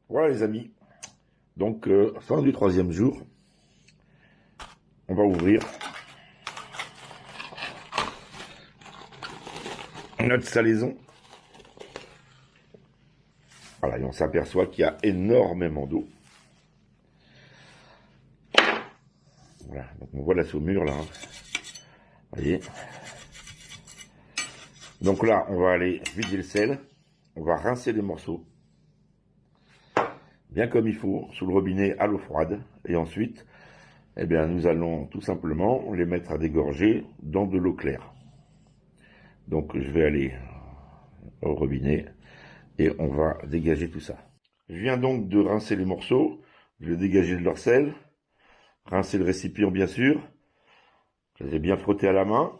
Voilà les amis, donc fin du 3e jour, on va ouvrir notre salaison. Voilà, et on s'aperçoit qu'il y a énormément d'eau. Voilà, donc on voit la saumure là, vous voyez. Donc là, on va aller vider le sel, on va rincer les morceaux, bien comme il faut, sous le robinet à l'eau froide, et ensuite, eh bien, nous allons tout simplement les mettre à dégorger dans de l'eau claire. Donc je vais aller au robinet et on va dégager tout ça. Je viens donc de rincer les morceaux, je vais dégager de leur sel, rincer le récipient bien sûr, je les ai bien frottés à la main,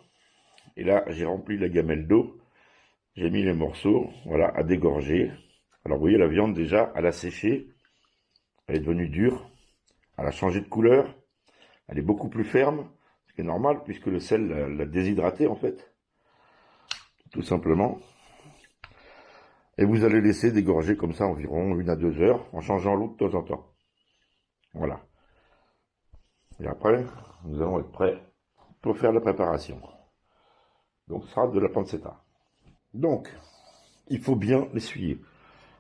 et là j'ai rempli la gamelle d'eau, j'ai mis les morceaux, voilà, à dégorger. Alors vous voyez la viande déjà, elle a séché, elle est devenue dure, elle a changé de couleur, elle est beaucoup plus ferme, ce qui est normal puisque le sel l'a déshydratée en fait, tout simplement. Et vous allez laisser dégorger comme ça environ 1 à 2 heures, en changeant l'eau de temps en temps. Voilà. Et après, nous allons être prêts pour faire la préparation. Donc, ce sera de la pancetta. Donc, il faut bien l'essuyer.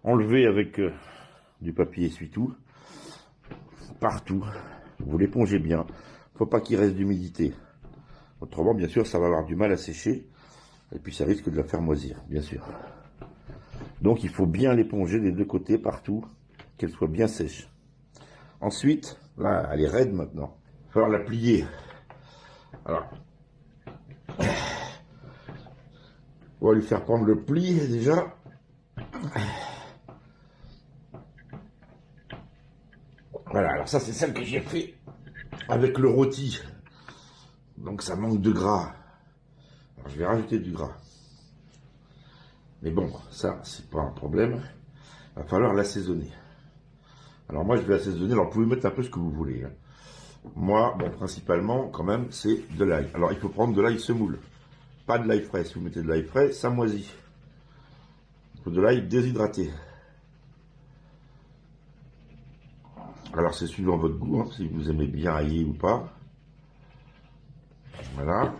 Enlever avec du papier essuie-tout, partout. Vous l'épongez bien. Il ne faut pas qu'il reste d'humidité. Autrement, bien sûr, ça va avoir du mal à sécher. Et puis, ça risque de la faire moisir, bien sûr. Donc il faut bien l'éponger des deux côtés, partout, qu'elle soit bien sèche. Ensuite, là, elle est raide maintenant. Il va falloir la plier. Alors, on va lui faire prendre le pli déjà. Voilà, alors ça c'est celle que j'ai fait avec le rôti. Donc ça manque de gras. Alors je vais rajouter du gras. Mais bon, ça, c'est pas un problème. Il va falloir l'assaisonner. Alors moi, je vais assaisonner. Alors, vous pouvez mettre un peu ce que vous voulez. Hein. Moi, bon, principalement, quand même, c'est de l'ail. Alors, il faut prendre de l'ail semoule. Pas de l'ail frais. Si vous mettez de l'ail frais, ça moisit. Il faut de l'ail déshydraté. Alors, c'est suivant votre goût, hein, si vous aimez bien ailler ou pas. Voilà.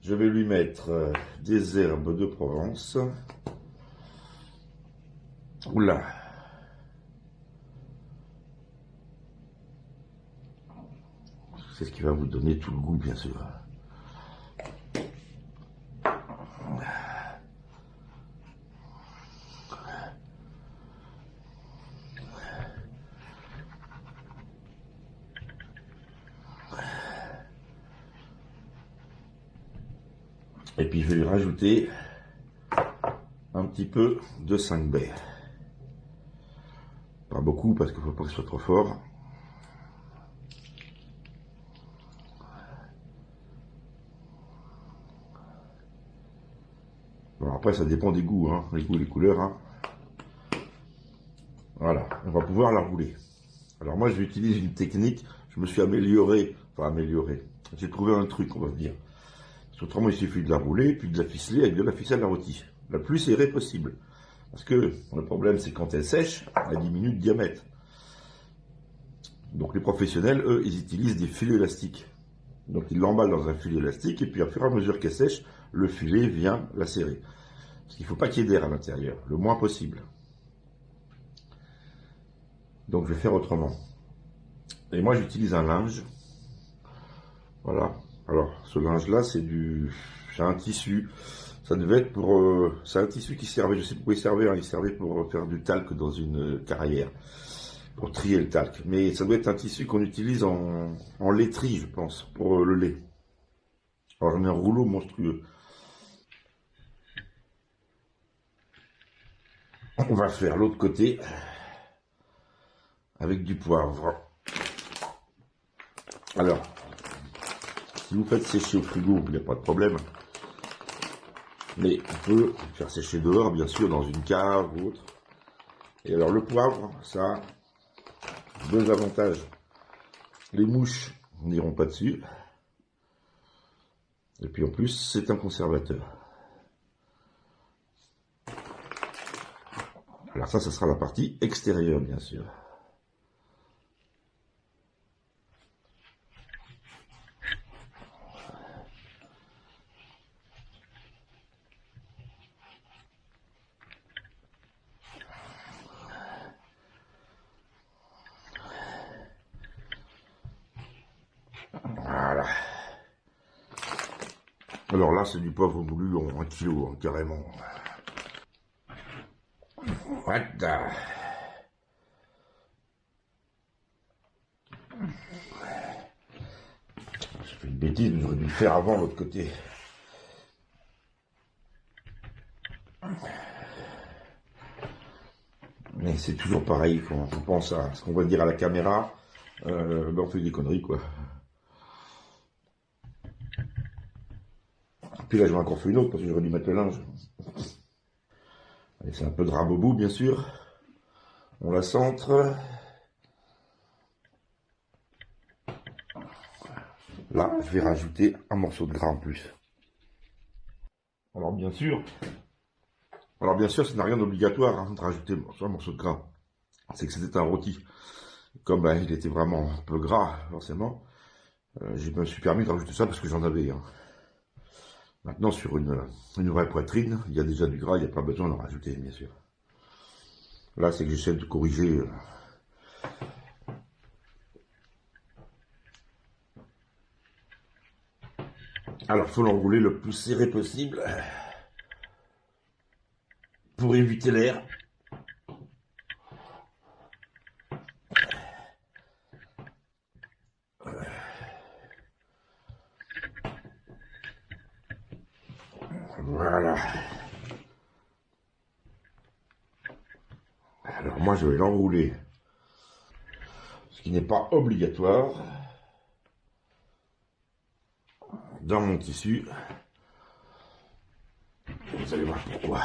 Je vais lui mettre des herbes de Provence. Oula. C'est ce qui va vous donner tout le goût, bien sûr. Et puis je vais lui rajouter un petit peu de 5 baies. Pas beaucoup parce qu'il ne faut pas que ce soit trop fort. Bon, après ça dépend des goûts, hein, les goûts et les couleurs. Hein. Voilà, on va pouvoir la rouler. Alors moi j'utilise une technique, je me suis amélioré, j'ai trouvé un truc on va dire. Autrement, il suffit de la rouler, puis de la ficeler avec de la ficelle à rôti. La plus serrée possible. Parce que le problème, c'est quand elle sèche, elle diminue de diamètre. Donc les professionnels, eux, ils utilisent des filets élastiques. Donc ils l'emballent dans un filet élastique, et puis au fur et à mesure qu'elle sèche, le filet vient la serrer. Parce qu'il ne faut pas qu'il y ait d'air à l'intérieur, le moins possible. Donc je vais faire autrement. Et moi, j'utilise un linge. Voilà. Alors, ce linge-là, c'est un tissu. Ça devait être pour... c'est un tissu qui servait, je sais pourquoi il servait, hein, il servait pour faire du talc dans une carrière, pour trier le talc. Mais ça doit être un tissu qu'on utilise en laiterie, je pense, pour le lait. Alors, j'en ai un rouleau monstrueux. On va faire l'autre côté avec du poivre. Alors, si vous faites sécher au frigo, il n'y a pas de problème. Mais on peut faire sécher dehors, bien sûr, dans une cave ou autre. Et alors le poivre, ça a deux avantages. Les mouches n'iront pas dessus. Et puis en plus, c'est un conservateur. Alors ça sera la partie extérieure, bien sûr. Voilà. Alors là, c'est du poivre moulu en 1 kilo, hein, carrément. Voilà. J'ai fait une bêtise, mais j'aurais dû le faire avant l'autre côté. Mais c'est toujours pareil quand on pense à ce qu'on va dire à la caméra, ben on fait des conneries quoi. Puis là j'en ai encore fait une autre parce que j'aurais dû mettre le linge. Allez, c'est un peu de rabobou bien sûr. On la centre. Là je vais rajouter un morceau de gras en plus. Alors bien sûr, ça n'a rien d'obligatoire hein, de rajouter un morceau de gras. C'est que c'était un rôti. Comme ben, il était vraiment un peu gras, forcément, je me suis permis de rajouter ça parce que j'en avais. Hein. Maintenant, sur une vraie poitrine, il y a déjà du gras, il n'y a pas besoin d'en rajouter, bien sûr. Là, c'est que j'essaie de corriger. Alors, il faut l'enrouler le plus serré possible pour éviter l'air. Voilà. Alors, moi, je vais l'enrouler. Ce qui n'est pas obligatoire. Dans mon tissu. Vous allez voir pourquoi.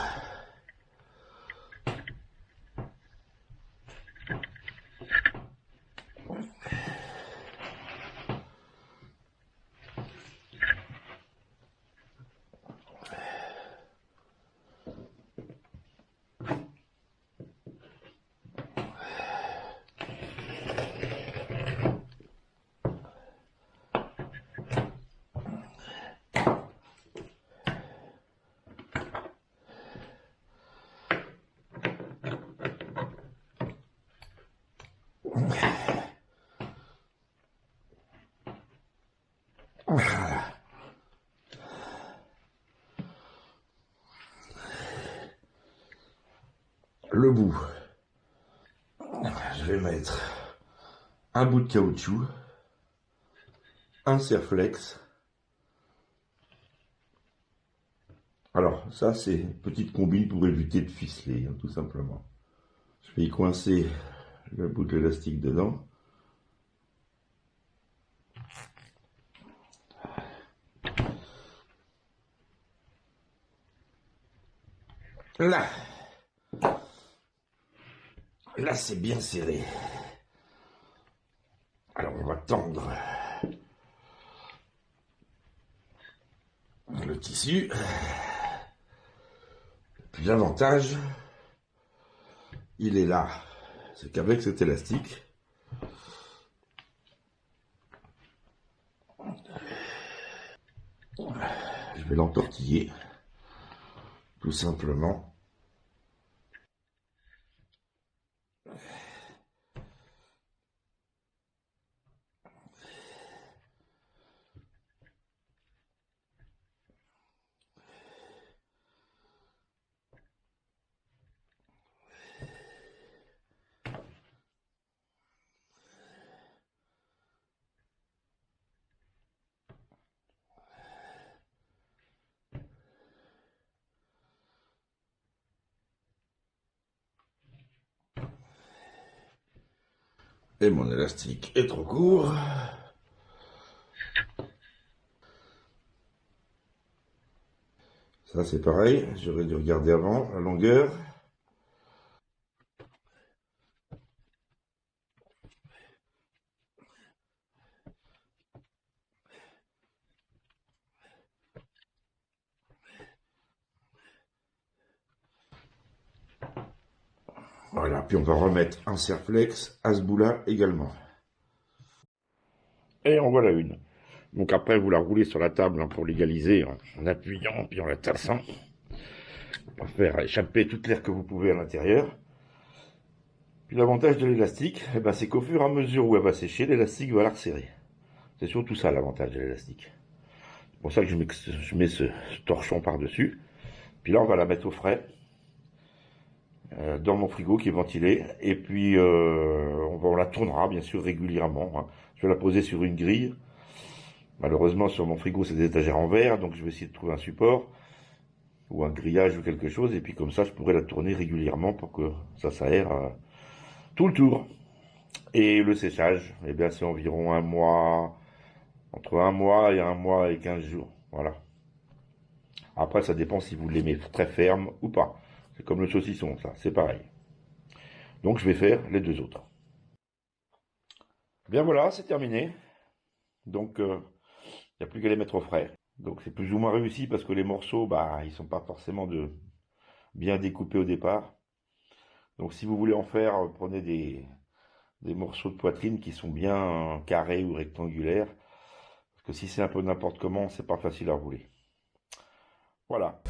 Voilà. Le bout. Je vais mettre un bout de caoutchouc, un serre-flex. Alors, ça, c'est une petite combine pour éviter de ficeler, hein, tout simplement. Je vais y coincer le bout de l'élastique dedans. Là, c'est bien serré. Alors, on va tendre le tissu. Puis l'avantage, il est là. C'est qu'avec cet élastique, je vais l'entortiller, tout simplement. Et mon élastique est trop court. Ça c'est pareil, j'aurais dû regarder avant la longueur. Voilà, puis on va remettre un serflex à ce bout-là également. Et en voilà une. Donc après, vous la roulez sur la table hein, pour l'égaliser en appuyant puis en la tassant pour faire échapper toute l'air que vous pouvez à l'intérieur. Puis l'avantage de l'élastique, eh ben, c'est qu'au fur et à mesure où elle va sécher, l'élastique va la resserrer. C'est surtout ça l'avantage de l'élastique. C'est pour ça que je mets ce torchon par-dessus. Puis là, on va la mettre au frais dans mon frigo qui est ventilé. Et puis, on la tournera bien sûr régulièrement. Hein. Je vais la poser sur une grille. Malheureusement, sur mon frigo, c'est des étagères en verre, donc je vais essayer de trouver un support ou un grillage ou quelque chose. Et puis comme ça, je pourrai la tourner régulièrement pour que ça s'aère tout le tour. Et le séchage, eh bien, c'est environ un mois, entre un mois et 15 jours. Voilà. Après, ça dépend si vous l'aimez très ferme ou pas. C'est comme le saucisson, ça, c'est pareil. Donc, je vais faire les deux autres. Bien voilà, c'est terminé. Donc, il n'y a plus qu'à les mettre au frais. Donc, c'est plus ou moins réussi parce que les morceaux, bah, ils sont pas forcément bien découpés au départ. Donc, si vous voulez en faire, prenez des morceaux de poitrine qui sont bien carrés ou rectangulaires. Parce que si c'est un peu n'importe comment, c'est pas facile à rouler. Voilà.